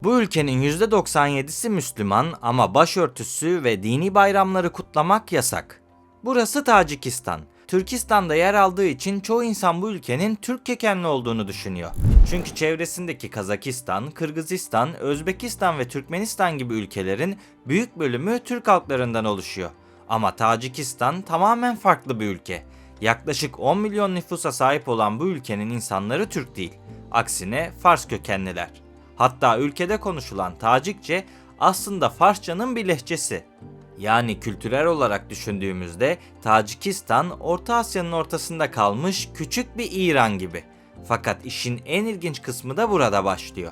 Bu ülkenin %97'si Müslüman ama başörtüsü ve dini bayramları kutlamak yasak. Burası Tacikistan. Türkistan'da yer aldığı için çoğu insan bu ülkenin Türk kökenli olduğunu düşünüyor. Çünkü çevresindeki Kazakistan, Kırgızistan, Özbekistan ve Türkmenistan gibi ülkelerin büyük bölümü Türk halklarından oluşuyor. Ama Tacikistan tamamen farklı bir ülke. Yaklaşık 10 milyon nüfusa sahip olan bu ülkenin insanları Türk değil. Aksine Fars kökenliler. Hatta ülkede konuşulan Tacikçe aslında Farsçanın bir lehçesi. Yani kültürel olarak düşündüğümüzde Tacikistan Orta Asya'nın ortasında kalmış küçük bir İran gibi. Fakat işin en ilginç kısmı da burada başlıyor.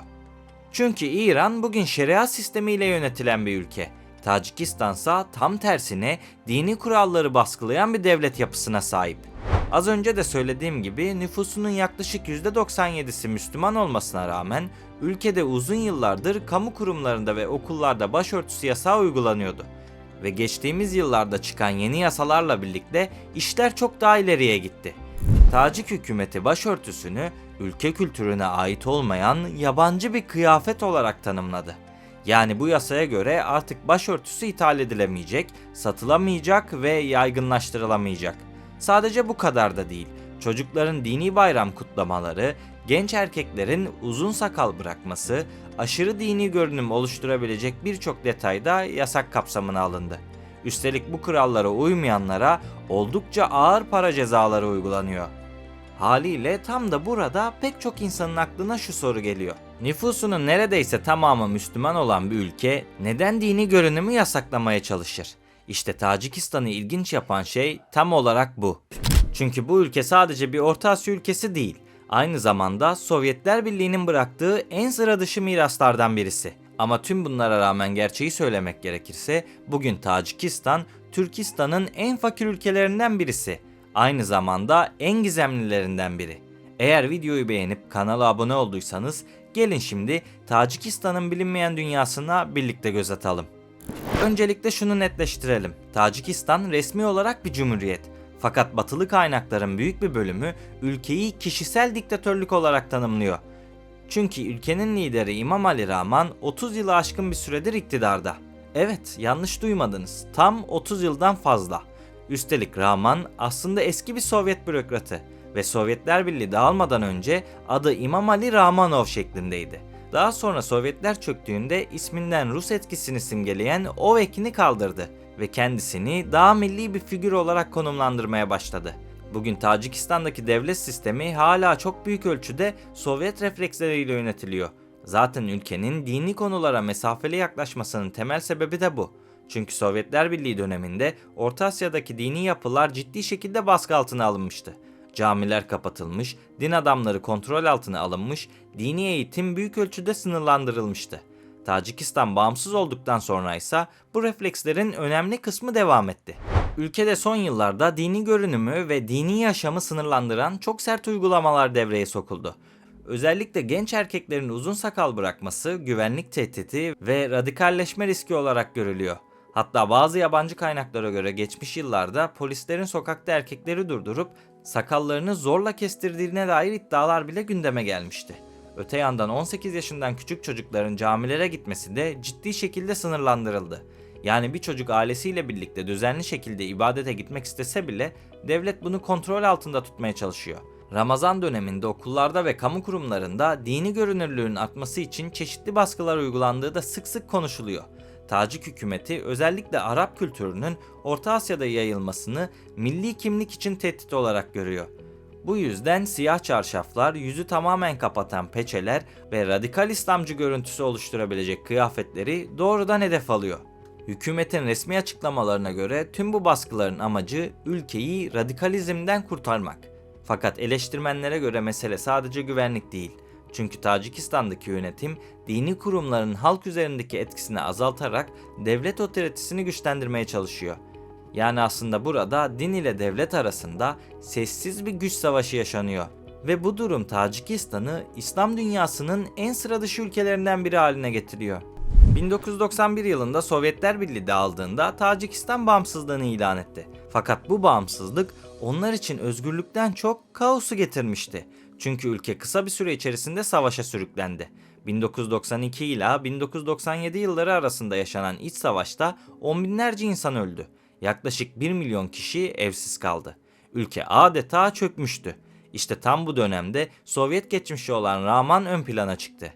Çünkü İran bugün şeriat sistemiyle yönetilen bir ülke. Tacikistan ise tam tersine dini kuralları baskılayan bir devlet yapısına sahip. Az önce de söylediğim gibi nüfusunun yaklaşık %97'si Müslüman olmasına rağmen ülkede uzun yıllardır kamu kurumlarında ve okullarda başörtüsü yasağı uygulanıyordu. Ve geçtiğimiz yıllarda çıkan yeni yasalarla birlikte işler çok daha ileriye gitti. Tacik hükümeti başörtüsünü ülke kültürüne ait olmayan yabancı bir kıyafet olarak tanımladı. Yani bu yasaya göre artık başörtüsü ithal edilemeyecek, satılamayacak ve yaygınlaştırılamayacak. Sadece bu kadar da değil. Çocukların dini bayram kutlamaları, genç erkeklerin uzun sakal bırakması, aşırı dini görünüm oluşturabilecek birçok detay da yasak kapsamına alındı. Üstelik bu kurallara uymayanlara oldukça ağır para cezaları uygulanıyor. Haliyle tam da burada pek çok insanın aklına şu soru geliyor. Nüfusunun neredeyse tamamı Müslüman olan bir ülke neden dini görünümü yasaklamaya çalışır? İşte Tacikistan'ı ilginç yapan şey tam olarak bu. Çünkü bu ülke sadece bir Orta Asya ülkesi değil, aynı zamanda Sovyetler Birliği'nin bıraktığı en sıra dışı miraslardan birisi. Ama tüm bunlara rağmen gerçeği söylemek gerekirse bugün Tacikistan, Türkistan'ın en fakir ülkelerinden birisi. Aynı zamanda en gizemlilerinden biri. Eğer videoyu beğenip kanala abone olduysanız gelin şimdi Tacikistan'ın bilinmeyen dünyasına birlikte göz atalım. Öncelikle şunu netleştirelim. Tacikistan resmi olarak bir cumhuriyet. Fakat batılı kaynakların büyük bir bölümü ülkeyi kişisel diktatörlük olarak tanımlıyor. Çünkü ülkenin lideri İmam Ali Rahman 30 yılı aşkın bir süredir iktidarda. Evet, yanlış duymadınız. Tam 30 yıldan fazla. Üstelik Rahman aslında eski bir Sovyet bürokratı ve Sovyetler Birliği dağılmadan önce adı İmam Ali Rahmanov şeklindeydi. Daha sonra Sovyetler çöktüğünde isminden Rus etkisini simgeleyen O ekini kaldırdı ve kendisini daha milli bir figür olarak konumlandırmaya başladı. Bugün Tacikistan'daki devlet sistemi hala çok büyük ölçüde Sovyet refleksleriyle yönetiliyor. Zaten ülkenin dini konulara mesafeli yaklaşmasının temel sebebi de bu. Çünkü Sovyetler Birliği döneminde Orta Asya'daki dini yapılar ciddi şekilde baskı altına alınmıştı. Camiler kapatılmış, din adamları kontrol altına alınmış, dini eğitim büyük ölçüde sınırlandırılmıştı. Tacikistan bağımsız olduktan sonra ise bu reflekslerin önemli kısmı devam etti. Ülkede son yıllarda dini görünümü ve dini yaşamı sınırlandıran çok sert uygulamalar devreye sokuldu. Özellikle genç erkeklerin uzun sakal bırakması güvenlik tehdidi ve radikalleşme riski olarak görülüyor. Hatta bazı yabancı kaynaklara göre geçmiş yıllarda polislerin sokakta erkekleri durdurup sakallarını zorla kestirdiğine dair iddialar bile gündeme gelmişti. Öte yandan 18 yaşından küçük çocukların camilere gitmesi de ciddi şekilde sınırlandırıldı. Yani bir çocuk ailesiyle birlikte düzenli şekilde ibadete gitmek istese bile devlet bunu kontrol altında tutmaya çalışıyor. Ramazan döneminde okullarda ve kamu kurumlarında dini görünürlüğün artması için çeşitli baskılar uygulandığı da sık sık konuşuluyor. Tacik hükümeti özellikle Arap kültürünün Orta Asya'da yayılmasını milli kimlik için tehdit olarak görüyor. Bu yüzden siyah çarşaflar, yüzü tamamen kapatan peçeler ve radikal İslamcı görüntüsü oluşturabilecek kıyafetleri doğrudan hedef alıyor. Hükümetin resmi açıklamalarına göre tüm bu baskıların amacı ülkeyi radikalizmden kurtarmak. Fakat eleştirmenlere göre mesele sadece güvenlik değil. Çünkü Tacikistan'daki yönetim dini kurumların halk üzerindeki etkisini azaltarak devlet otoritesini güçlendirmeye çalışıyor. Yani aslında burada din ile devlet arasında sessiz bir güç savaşı yaşanıyor. Ve bu durum Tacikistan'ı İslam dünyasının en sıra dışı ülkelerinden biri haline getiriyor. 1991 yılında Sovyetler Birliği dağıldığında Tacikistan bağımsızlığını ilan etti. Fakat bu bağımsızlık onlar için özgürlükten çok kaosu getirmişti. Çünkü ülke kısa bir süre içerisinde savaşa sürüklendi. 1992 ile 1997 yılları arasında yaşanan iç savaşta on binlerce insan öldü. Yaklaşık 1 milyon kişi evsiz kaldı. Ülke adeta çökmüştü. İşte tam bu dönemde Sovyet geçmişi olan Rahman ön plana çıktı.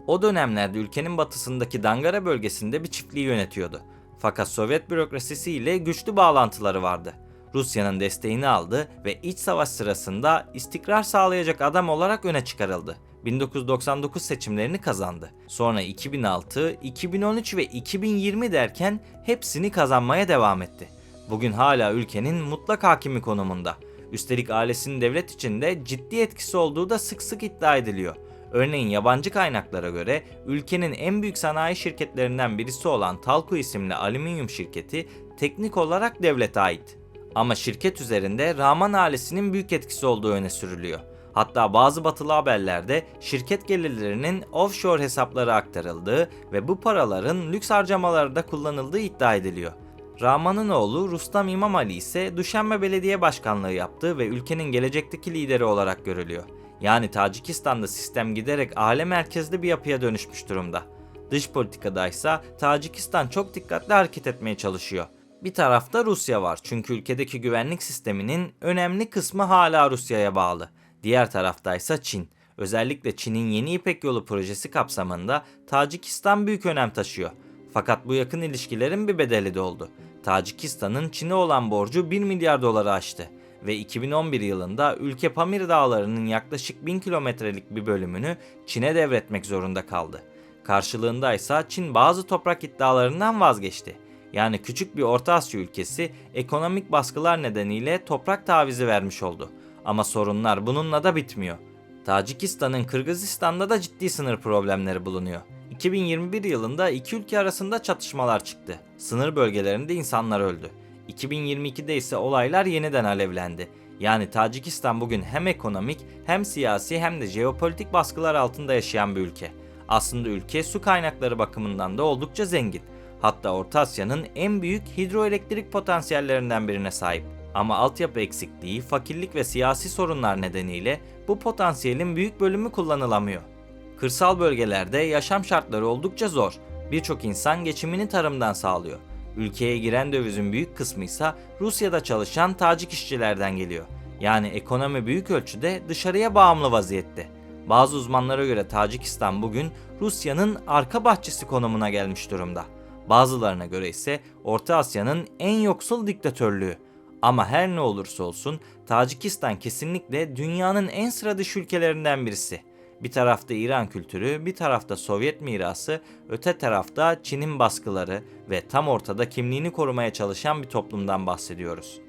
O dönemlerde ülkenin batısındaki Dangara bölgesinde bir çiftliği yönetiyordu. Fakat Sovyet bürokrasisiyle güçlü bağlantıları vardı. Rusya'nın desteğini aldı ve iç savaş sırasında istikrar sağlayacak adam olarak öne çıkarıldı. 1999 seçimlerini kazandı. Sonra 2006, 2013 ve 2020 derken hepsini kazanmaya devam etti. Bugün hala ülkenin mutlak hakimi konumunda. Üstelik ailesinin devlet içinde ciddi etkisi olduğu da sık sık iddia ediliyor. Örneğin yabancı kaynaklara göre ülkenin en büyük sanayi şirketlerinden birisi olan Talco isimli alüminyum şirketi teknik olarak devlete ait. Ama şirket üzerinde Rahman ailesinin büyük etkisi olduğu öne sürülüyor. Hatta bazı batılı haberlerde şirket gelirlerinin offshore hesaplara aktarıldığı ve bu paraların lüks harcamalarda kullanıldığı iddia ediliyor. Rahman'ın oğlu Rustam İmamali ise Duşanbe Belediye Başkanlığı yaptı ve ülkenin gelecekteki lideri olarak görülüyor. Yani Tacikistan'da sistem giderek aile merkezli bir yapıya dönüşmüş durumda. Dış politikada ise Tacikistan çok dikkatli hareket etmeye çalışıyor. Bir tarafta Rusya var çünkü ülkedeki güvenlik sisteminin önemli kısmı hala Rusya'ya bağlı. Diğer tarafta ise Çin. Özellikle Çin'in Yeni İpek Yolu projesi kapsamında Tacikistan büyük önem taşıyor. Fakat bu yakın ilişkilerin bir bedeli de oldu. Tacikistan'ın Çin'e olan borcu 1 milyar doları aştı ve 2011 yılında ülke Pamir Dağları'nın yaklaşık 1000 kilometrelik bir bölümünü Çin'e devretmek zorunda kaldı. Karşılığında ise Çin bazı toprak iddialarından vazgeçti. Yani küçük bir Orta Asya ülkesi ekonomik baskılar nedeniyle toprak tavizi vermiş oldu. Ama sorunlar bununla da bitmiyor. Tacikistan'ın Kırgızistan'da da ciddi sınır problemleri bulunuyor. 2021 yılında iki ülke arasında çatışmalar çıktı. Sınır bölgelerinde insanlar öldü. 2022'de ise olaylar yeniden alevlendi. Yani Tacikistan bugün hem ekonomik hem siyasi hem de jeopolitik baskılar altında yaşayan bir ülke. Aslında ülke su kaynakları bakımından da oldukça zengin. Hatta Orta Asya'nın en büyük hidroelektrik potansiyellerinden birine sahip. Ama altyapı eksikliği, fakirlik ve siyasi sorunlar nedeniyle bu potansiyelin büyük bölümü kullanılamıyor. Kırsal bölgelerde yaşam şartları oldukça zor. Birçok insan geçimini tarımdan sağlıyor. Ülkeye giren dövizin büyük kısmı ise Rusya'da çalışan Tacik işçilerden geliyor. Yani ekonomi büyük ölçüde dışarıya bağımlı vaziyette. Bazı uzmanlara göre Tacikistan bugün Rusya'nın arka bahçesi konumuna gelmiş durumda. Bazılarına göre ise Orta Asya'nın en yoksul diktatörlüğü. Ama her ne olursa olsun Tacikistan kesinlikle dünyanın en sıra dışı ülkelerinden birisi. Bir tarafta İran kültürü, bir tarafta Sovyet mirası, öte tarafta Çin'in baskıları ve tam ortada kimliğini korumaya çalışan bir toplumdan bahsediyoruz.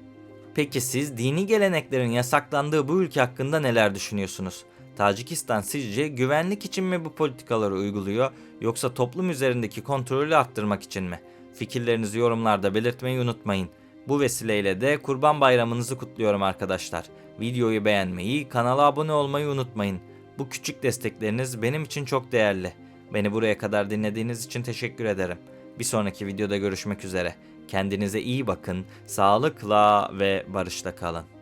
Peki siz dini geleneklerin yasaklandığı bu ülke hakkında neler düşünüyorsunuz? Tacikistan sizce güvenlik için mi bu politikaları uyguluyor yoksa toplum üzerindeki kontrolü arttırmak için mi? Fikirlerinizi yorumlarda belirtmeyi unutmayın. Bu vesileyle de Kurban Bayramınızı kutluyorum arkadaşlar. Videoyu beğenmeyi, kanala abone olmayı unutmayın. Bu küçük destekleriniz benim için çok değerli. Beni buraya kadar dinlediğiniz için teşekkür ederim. Bir sonraki videoda görüşmek üzere. Kendinize iyi bakın, sağlıkla ve barışla kalın.